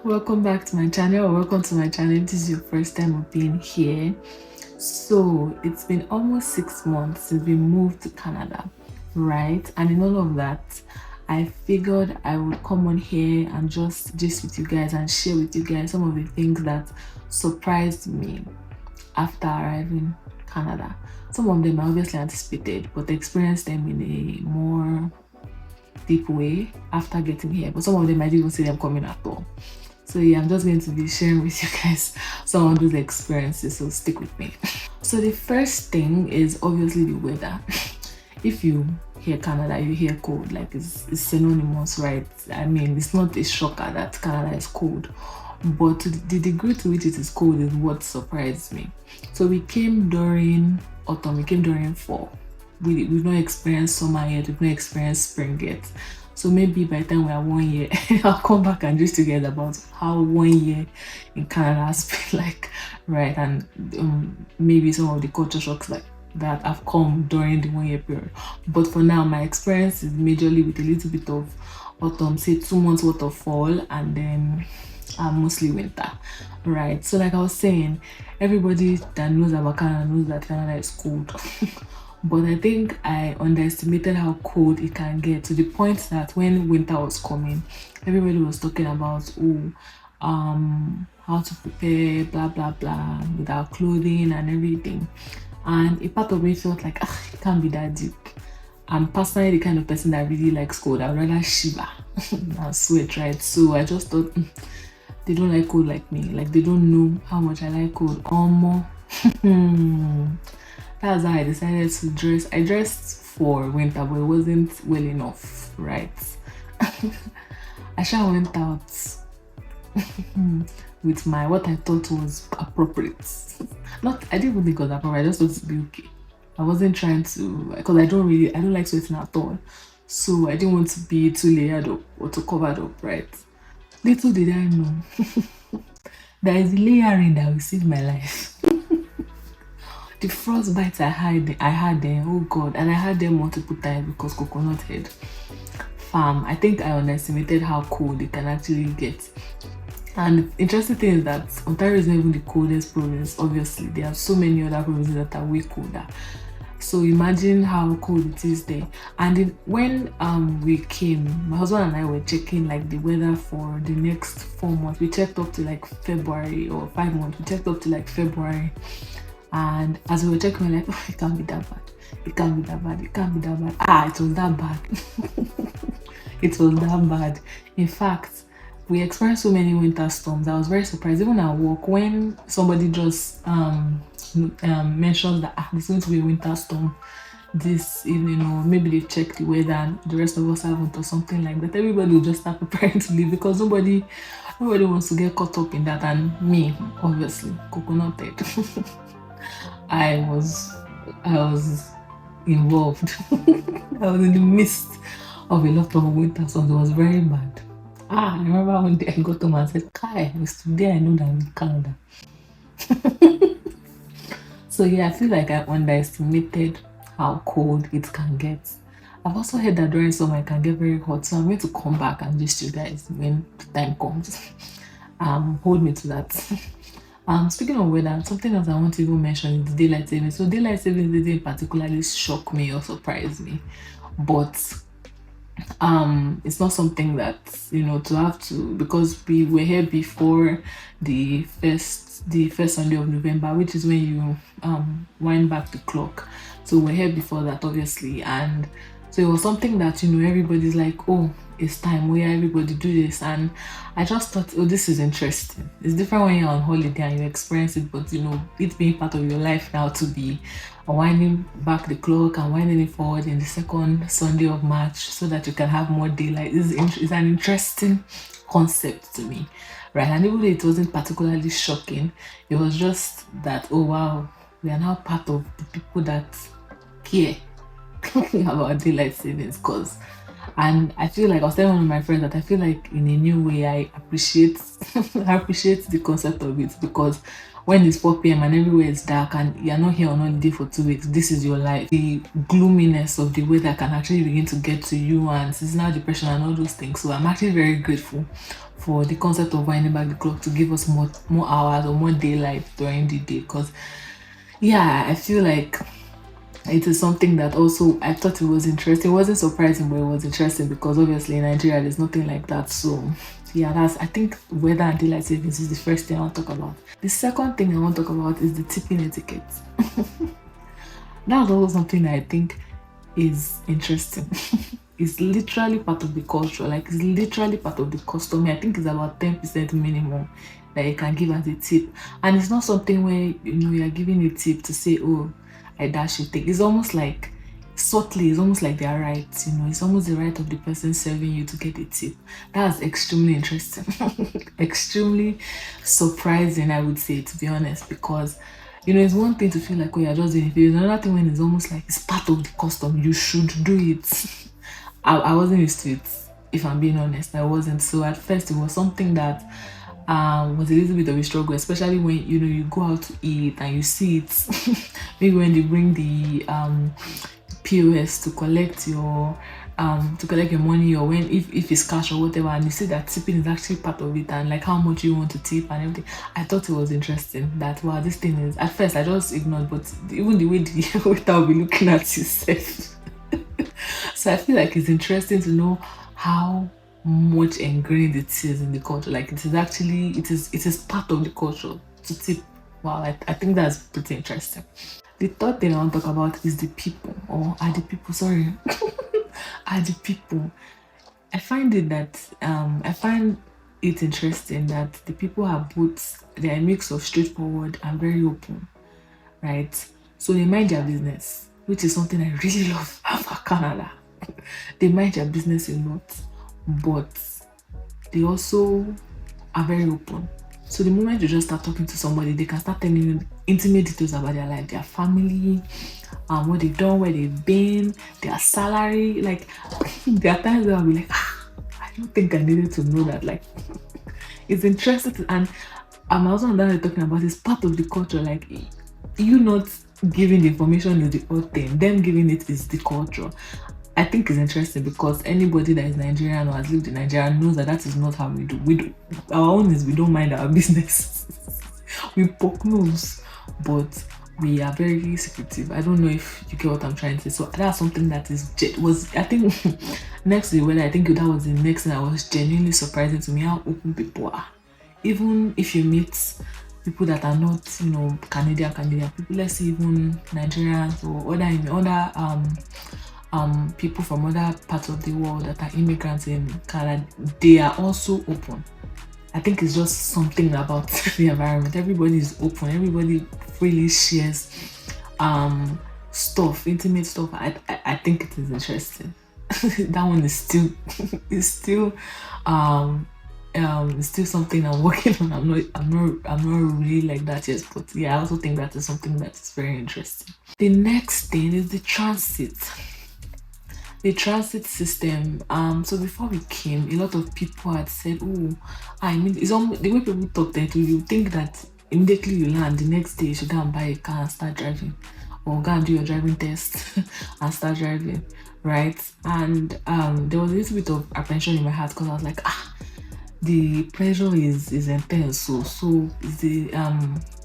Welcome back to my channel, or welcome to my channel. This is your first time of being here. So it's been almost 6 months since we moved to Canada, right? And in all of that, I figured I would come on here and just gist with you guys and share with you guys some of the things that surprised me after arriving Canada. Some of them I obviously anticipated, but experienced them in a more deep way after getting here. But some of them I didn't even see them coming at all. So yeah, I'm just going to be sharing with you guys some of those experiences, so stick with me. So the first thing is obviously the weather. If you hear Canada, you hear cold, like it's synonymous, right? I mean, it's not a shocker that Canada is cold, but the degree to which it is cold is what surprised me. So we came during autumn, we came during fall. We've not experienced summer yet, we've not experienced spring yet. So maybe by the time we are 1 year, I'll come back and just together about how 1 year in Canada has been like, right? And maybe some of the culture shocks like that have come during the 1 year period. But for now, my experience is majorly with a little bit of autumn, say 2 months worth of fall, and then mostly winter, right? So like I was saying, everybody that knows about Canada knows that Canada is cold. But I think I underestimated how cold it can get, to the point that when winter was coming, everybody was talking about how to prepare, blah blah blah, with our clothing and everything. And a part of me felt like, it can't be that deep. I'm personally the kind of person that really likes cold. I'd rather shiver than sweat, right? So I just thought, they don't like cold like me. Like, they don't know how much I like cold. More. That's how I decided to dress. I dressed for winter, but it wasn't well enough, right? I sure went out with my what I thought was appropriate. Not, I didn't even think it was appropriate. I just thought it would be okay. I wasn't trying to, because I don't like sweating at all. So I didn't want to be too layered up or too covered up, right? Little did I know, there is layering that will save my life. The frostbites I had there, oh god, and I had them multiple times because coconut head. I think I underestimated how cold it can actually get. And the interesting thing is that Ontario is not even the coldest province. Obviously, there are so many other provinces that are way colder. So imagine how cold it is there. And when we came, my husband and I were checking like the weather for the next 4 months. We checked up to like February, or 5 months. We checked up to like February. And as we were checking, we were like, oh, it can't be that bad. It can't be that bad. It can't be that bad. It was that bad. It was that bad. In fact, we experienced so many winter storms. I was very surprised. Even at work, when somebody just mentioned that there's going to be a winter storm this evening, or maybe they checked the weather and the rest of us haven't, or something like that, everybody will just start preparing to leave, because nobody wants to get caught up in that. And me, obviously, coconut head. I was involved. I was in the midst of a lot of winter storms. It was very bad. I remember one day I got home and said, Kai, it's today I know that I'm in Canada. So yeah, I feel like I underestimated how cold it can get. I've also heard that during summer it can get very hot, so I'm going to come back and just you guys when the time comes. Hold me to that. Speaking of weather, something else I want to even mention is the daylight savings. So daylight savings didn't particularly shock me or surprise me, but it's not something that, to have to, because we were here before the first Sunday of November, which is when you wind back the clock. So we're here before that, obviously, and so it was something that, everybody's like, oh, it's time, where everybody do this. And I just thought, oh, this is interesting. It's different when you're on holiday and you experience it, but it being part of your life now, to be winding back the clock and winding it forward in the second Sunday of March so that you can have more daylight is an interesting concept to me, right? And even though it wasn't particularly shocking, it was just that, oh wow, we are now part of the people that care about daylight savings. And I feel like, I was telling one of my friends that I feel like in a new way I appreciate I appreciate the concept of it, because when it's 4 p.m. and everywhere is dark and you're not here on holiday for 2 weeks, this is your life. The gloominess of the weather can actually begin to get to you, and seasonal depression and all those things. So I'm actually very grateful for the concept of winding back the clock to give us more hours or more daylight during the day. Because yeah, I feel like it is something that also I thought it was interesting. It wasn't surprising, but it was interesting because obviously in Nigeria there's nothing like that. So yeah, that's I think weather and daylight savings is the first thing I want to talk about. The second thing I want to talk about is the tipping etiquette. That's also something that I think is interesting. It's literally part of the culture, like it's literally part of the custom. I think it's about 10% minimum that you can give as a tip. And it's not something where you're giving a tip to say, oh, I dash you take. It's almost like subtly, it's almost like their rights, it's almost the right of the person serving you to get a tip. That's extremely interesting. Extremely surprising, I would say, to be honest, because it's one thing to feel like, oh, you're just doing it. It's another thing when it's almost like it's part of the custom. You should do it. I wasn't used to it, if I'm being honest. I wasn't. So at first, it was something that was a little bit of a struggle, especially when you go out to eat and you see it. Maybe when they bring the POS to collect your money, or when if it's cash or whatever, and you see that tipping is actually part of it, and like how much you want to tip and everything. I thought it was interesting that wow, this thing is, at first I just ignored, but even the way the waiter will be looking at you safe. So I feel like it's interesting to know how much ingrained it is in the culture. Like it is part of the culture to tip. Wow, I think that's pretty interesting. The third thing I want to talk about is the people, or are the people, sorry. Are the people. I find it interesting that the people are both, they're a mix of straightforward and very open, right? So they mind their business, which is something I really love about Canada. They mind their business a lot, but they also are very open. So the moment you just start talking to somebody, they can start telling you intimate details about their life, their family, what they've done, where they've been, their salary. Like there are times where I'll be like, I don't think I needed to know that. Like it's interesting, and I'm also talking about it's part of the culture. Like you not giving the information is the odd thing, them giving it is the culture. I think it's interesting because anybody that is Nigerian or has lived in Nigeria knows that is not how we do. Our own is we don't mind our business. We poke nose, but we are very secretive. I don't know if you get what I'm trying to say. So that's something that was I think next to the weather. I think that was the next thing that was genuinely surprising to me, how open people are. Even if you meet people that are not, Canadian people, let's say even Nigerians or other people from other parts of the world that are immigrants in Canada, they are also open. I think it's just something about the environment. Everybody is open. Everybody freely shares stuff, intimate stuff. I think it is interesting. That one is still is still it's still something I'm working on. I'm not really like that yet, but yeah, I also think that is something that is very interesting. The next thing is the transit. The transit system. So before we came, a lot of people had said, oh, I mean, it's almost the way people talk that you think that immediately you land, the next day you should go and buy a car and start driving, or go and do your driving test and start driving, right? And there was a little bit of apprehension in my heart because I was like, the pressure is intense. So is the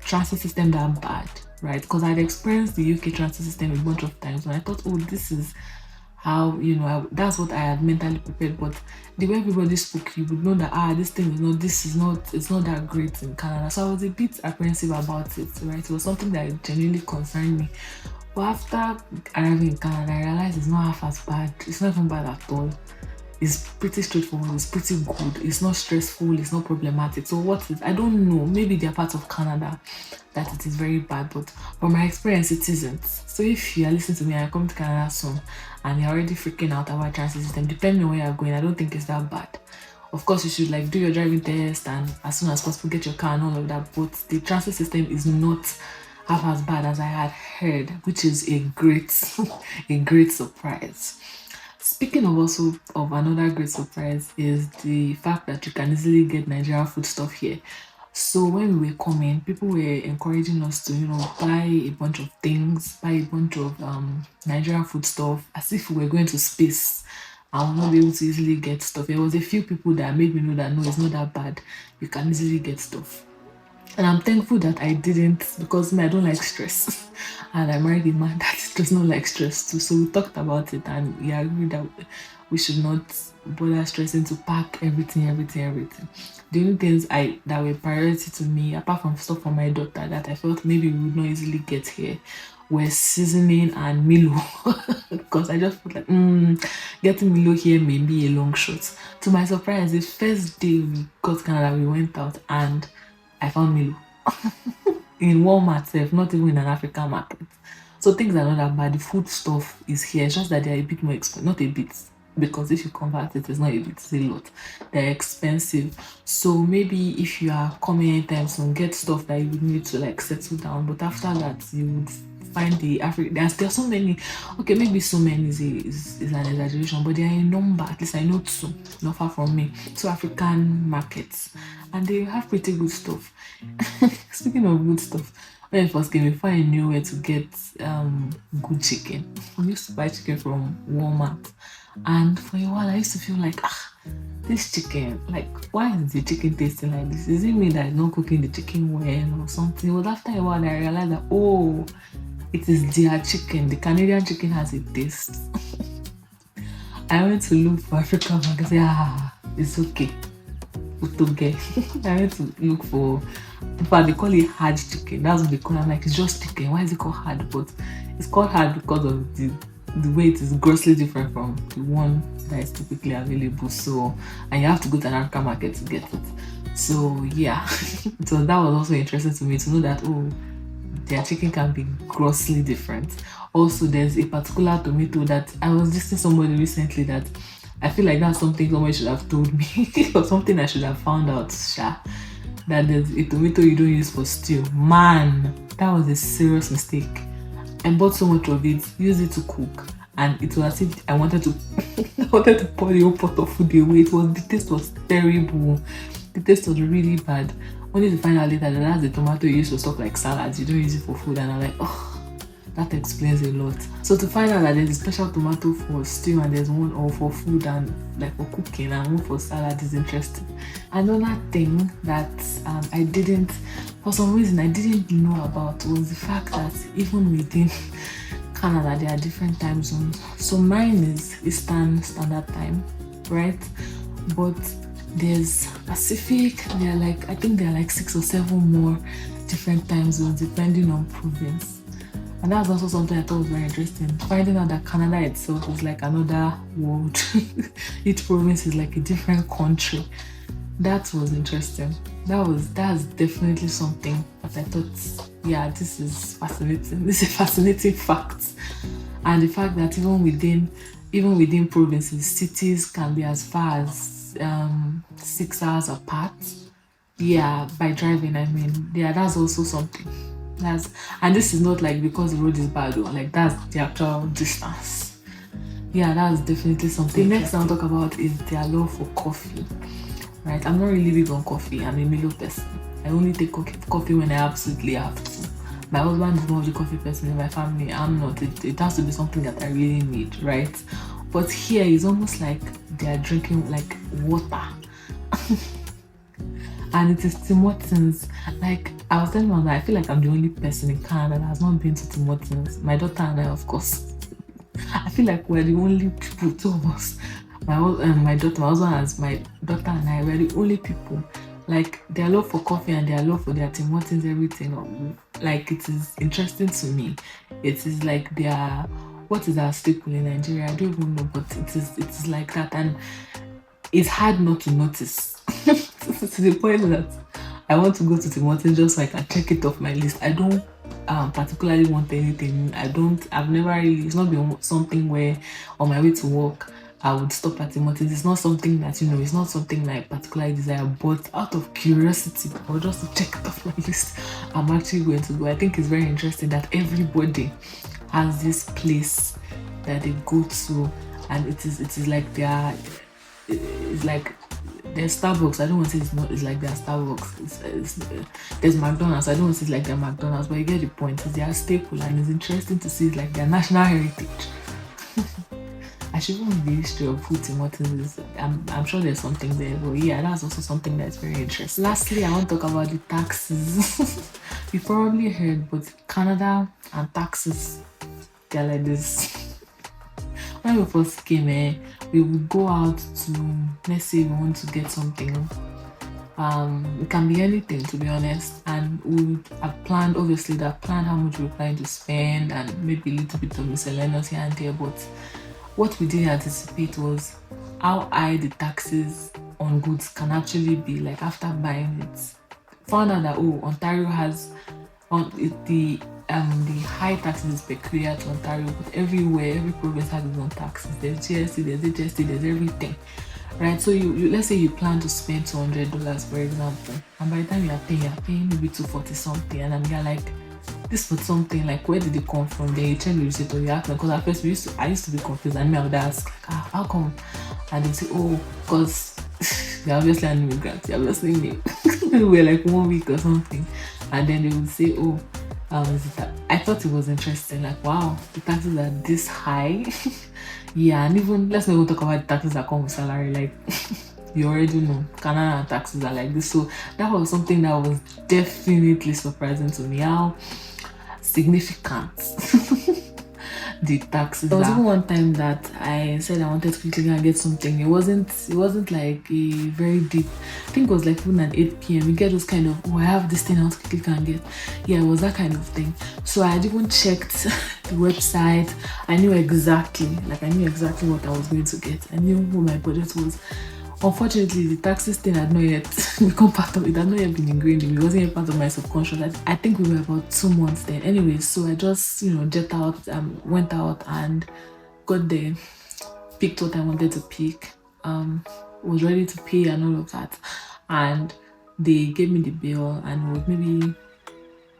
transit system that bad, right? Because I'd experienced the UK transit system a bunch of times, and I thought, oh, this is how that's what I had mentally prepared. But the way everybody spoke, you would know that it's not that great in Canada. So I was a bit apprehensive about it, right? It was something that genuinely concerned me. But after arriving in Canada, I realized it's not half as bad. It's not even bad at all. It's pretty straightforward, it's pretty good, it's not stressful, it's not problematic. So I don't know, maybe they're part of Canada that it is very bad, but from my experience it isn't. So if you are listening to me and I come to Canada soon and you're already freaking out about transit system, depending on where you're going, I don't think it's that bad. Of course, you should do your driving test and as soon as possible get your car and all of that, but the transit system is not half as bad as I had heard, which is a great a great surprise. Speaking of another great surprise is the fact that you can easily get Nigerian food stuff here. So when we were coming, people were encouraging us to, buy a bunch of things, buy a bunch of Nigerian food stuff, as if we were going to space and we'll not be able to easily get stuff. There was a few people that made me know that no, it's not that bad. You can easily get stuff. And I'm thankful that I didn't, because me, I don't like stress. And I married a man that does not like stress too. So we talked about it and we agreed that we should not bother stressing to pack everything. The only things that were priority to me, apart from stuff for my daughter that I felt maybe we would not easily get here, were seasoning and Milo. Because I just felt like getting Milo here may be a long shot. To my surprise, the first day we got Canada, we went out and I found Milo in Walmart, sef, not even in an African market. So things are not that bad. The food stuff is here. It's just that they're a bit more expensive. Not a bit, because if you convert it, it's not a bit, it's a lot. They're expensive. So maybe if you are coming anytime soon, get stuff that you would need to like settle down. But after that, you would find the African. There's so many. Okay, maybe so many is an exaggeration, but they are in number. At least I know two, not far from me. Two African markets, and they have pretty good stuff. Speaking of good stuff, when I first came, before I knew where to get good chicken, I used to buy chicken from Walmart, and for a while I used to feel like, this chicken, like, why is the chicken tasting like this? Is it me that is not cooking the chicken well or something? But after a while I realized that, oh, it is their chicken. The Canadian chicken has a taste. I went to look for African market. I said, it's okay. I went to look for, in fact, they call it hard chicken. That's what they call it. I'm like, it's just chicken. Why is it called hard? But it's called hard because of the way it is grossly different from the one that is typically available. So, and you have to go to an African market to get it. So yeah, so that was also interesting to me to know that, oh, their chicken can be grossly different. Also, there's a particular tomato that I was listening to somebody recently that I feel like that's something somebody should have told me or something I should have found out, that there's a tomato you don't use for stew. Man, that was a serious mistake. I bought so much of it, used it to cook, and it was as if I wanted to pour the whole pot of food away. The taste was terrible. The taste was really bad. Only to find out later that that's the tomato you use for stuff like salads. You don't use it for food, and I'm like, oh, that explains a lot. So to find out that there's a special tomato for stew and there's one all for food and like for cooking and one for salad is interesting. Another thing that I didn't, for some reason, I didn't know about was the fact that even within Canada, there are different time zones. So mine is Eastern Standard Time, right? But there's Pacific, I think there are like 6 or 7 more different time zones depending on province. And that's also something I thought was very interesting. Finding out that Canada itself is like another world. Each province is like a different country. That was interesting. That's definitely something that I thought, yeah, this is fascinating. This is a fascinating fact. And the fact that even within provinces, cities can be as far as 6 hours apart. Yeah, by driving, I mean. Yeah, that's also something. And this is not like because the road is bad, or like that's the actual distance. Yeah, that's definitely something. The next I'll talk about is their love for coffee. Right? I'm not really big on coffee. I'm a Milo person. I only take coffee when I absolutely have to. My husband is more of the coffee person in my family. I'm not. It has to be something that I really need, right? But here it's almost like they're drinking like water. And it is Tim Hortons. Like I was telling my mom, I feel like I'm the only person in Canada that has not been to Tim Hortons. My daughter and I, of course. I feel like we're the only people, 2 of us. My husband has my daughter and I, we're the only people. Like their love for coffee and their love for their Tim Hortons, everything. Like it is interesting to me. It is like what is our staple in Nigeria? I don't even know, but it is like that, and it's hard not to notice. To the point that I want to go to Tim Hortons just so I can check it off my list. I don't particularly want anything. I've never really, it's not been something where on my way to work I would stop at Tim Hortons. It's not something that, it's not something that I particularly desire, but out of curiosity or just to check it off my list, I'm actually going to go. I think it's very interesting that everybody has this place that they go to, and it is like it's like there's Starbucks. I don't want to say it's like their Starbucks. There's McDonald's. I don't want to say it's like their McDonald's, but you get the point. It's their staple, and it's interesting to see it's like their national heritage. I should even the history of who Tim Hortons is. I'm sure there's something there, but yeah, that's also something that's very interesting. Lastly, I want to talk about the taxes. You probably heard, but Canada and taxes, they're like this. When we first came, we would go out to, let's say we want to get something. It can be anything, to be honest, and we would have planned, obviously, that plan how much we're planning to spend and maybe a little bit of miscellaneous here and there, but what we didn't anticipate was how high the taxes on goods can actually be. Like after buying it, found out that Ontario has the high taxes is peculiar to Ontario, but everywhere, every province has its own taxes. There's GST, there's HST, there's everything, right? So you let's say you plan to spend $200, for example, and by the time you're paying maybe 240 something, and you're like, this was something like, where did it come from? Then you check the receipt or you ask them, because at first I used to be confused, and I would ask like, how come? And they say, because you're obviously an immigrant, you're obviously new. We're like 1 week or something, and then they would say, I thought it was interesting, like, wow, the taxes are this high. Yeah, and even let's not even talk about the taxes that come with salary. Like you already know, Canada taxes are like this. So that was something that was definitely surprising to me, how significant the taxes. There was even one time that I said I wanted to quickly go and get something. It wasn't like a very deep, I think it was like even at 8 p.m. You get those kind of, I have this thing I want to quickly go and get. Yeah, it was that kind of thing. So I had even checked the website. I knew exactly what I was going to get. I knew what my budget was. Unfortunately, the taxes thing had not yet become part of it. It had not yet been ingrained in me. It wasn't yet part of my subconscious. I think we were about 2 months then. Anyway, so I just, jet out, went out and got there, picked what I wanted to pick, was ready to pay and all of that. And they gave me the bill, and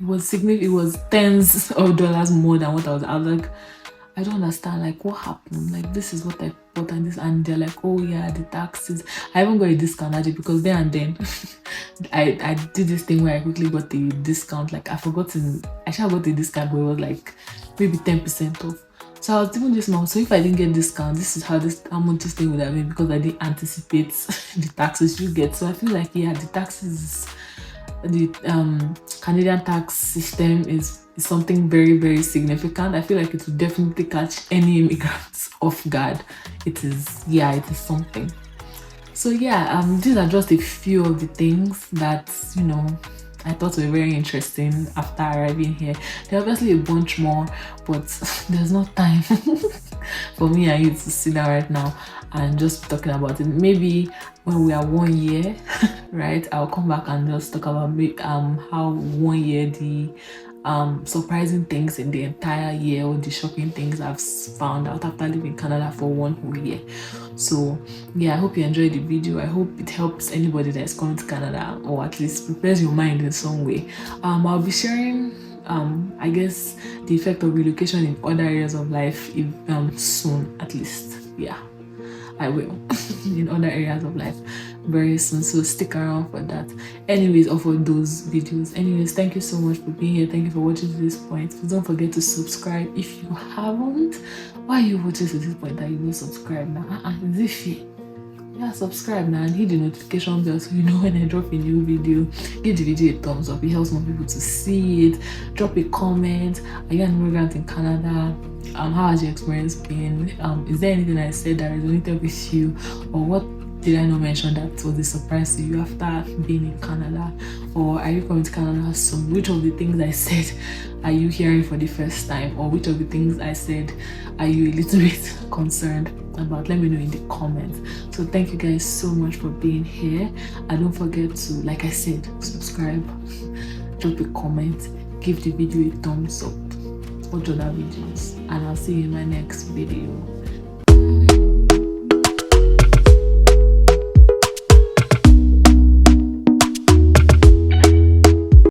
it was significant. It was tens of dollars more than what I was like, I don't understand, like, what happened? Like, this is what I bought, and they're like, oh yeah, the taxes. I even got a discount actually, because there and then I did this thing where I quickly got the discount. Like, I should have got the discount, but it was like maybe 10% off. So I was even just now, so if I didn't get discount, this is how much this thing would have been, because I didn't anticipate the taxes you get. So I feel like, yeah, the taxes, the Canadian tax system is something very, very significant. I feel like it will definitely catch any immigrants off guard. It is something. So yeah, these are just a few of the things that I thought were very interesting after arriving here. There are obviously a bunch more, but there's no time for me and you to sit down right now and just talking about it. Maybe when we are 1 year, right, I'll come back and just talk about how 1 year, the surprising things in the entire year, or the shocking things I've found out after living in Canada for 1 whole year. So yeah, I hope you enjoyed the video. I hope it helps anybody that is coming to Canada, or at least prepares your mind in some way. I'll be sharing I guess the effect of relocation in other areas of life soon, at least. Yeah, I will in other areas of life very soon, so stick around for that. Anyways, or for those videos. Anyways, thank you so much for being here. Thank you for watching to this point. Please don't forget to subscribe if you haven't. Why are you watching to this point that you will subscribe now? Is it fair? Yeah, subscribe now and hit the notification bell so you know when I drop a new video. Give the video a thumbs up, it helps more people to see it. Drop a comment. Are you an immigrant in Canada? How has your experience been? Is there anything I said that resonated with you, or what did I not mention that was a surprise to you after being in Canada? Or are you coming to Canada soon? Which of the things I said are you hearing for the first time? Or which of the things I said are you a little bit concerned about? Let me know in the comments. So thank you guys so much for being here. And don't forget to, like I said, subscribe, drop a comment, give the video a thumbs up, watch other videos, and I'll see you in my next video.